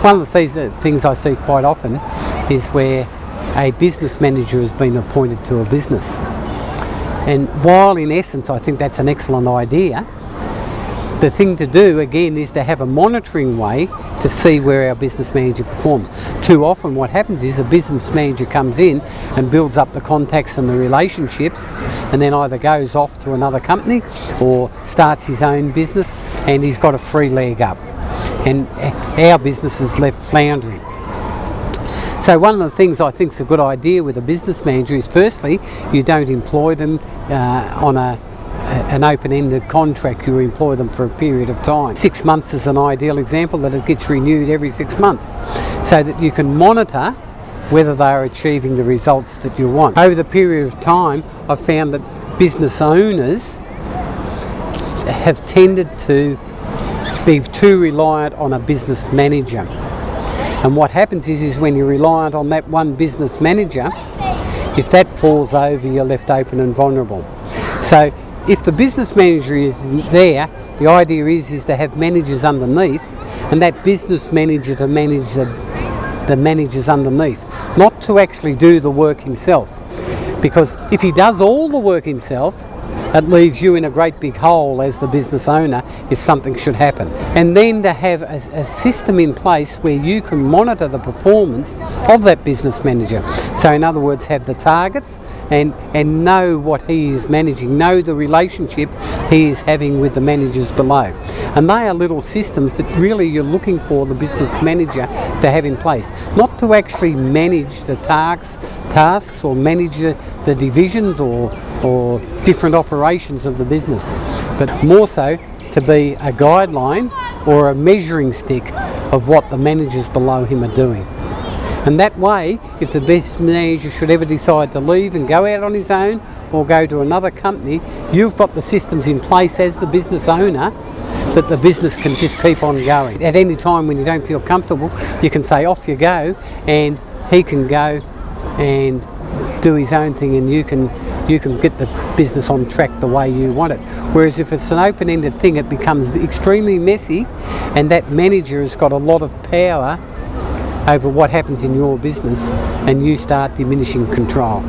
One of the things I see quite often is where a business manager has been appointed to a business. And while in essence I think that's an excellent idea, the thing to do again is to have a monitoring way to see where our business manager performs. Too often what happens is a business manager comes in and builds up the contacts and the relationships, and then either goes off to another company or starts his own business and he's got a free leg up. And our business is left floundering. So one of the things I think is a good idea with a business manager is, firstly, you don't employ them on an open-ended contract. You employ them for a period of time. 6 months is an ideal example, that it gets renewed every 6 months, so that you can monitor whether they are achieving the results that you want. Over the period of time, I've found that business owners have tended to be too reliant on a business manager. And what happens is when you're reliant on that one business manager, if that falls over, you're left open and vulnerable. So if the business manager is there, the idea is to have managers underneath, and that business manager to manage the managers underneath, not to actually do the work himself. Because if he does all the work himself, it leaves you in a great big hole as the business owner if something should happen. And then to have a system in place where you can monitor the performance of that business manager. So in other words, have the targets and know what he is managing, know the relationship he is having with the managers below. And they are little systems that really you're looking for the business manager to have in place, not to actually manage the tasks or manage the divisions or different operations of the business, but more so to be a guideline or a measuring stick of what the managers below him are doing. And that way, if the business manager should ever decide to leave and go out on his own or go to another company, you've got the systems in place as the business owner that the business can just keep on going. At any time when you don't feel comfortable, you can say off you go, and he can go and do his own thing, and you can get the business on track the way you want it. Whereas if it's an open-ended thing, it becomes extremely messy, and that manager has got a lot of power over what happens in your business, and you start diminishing control.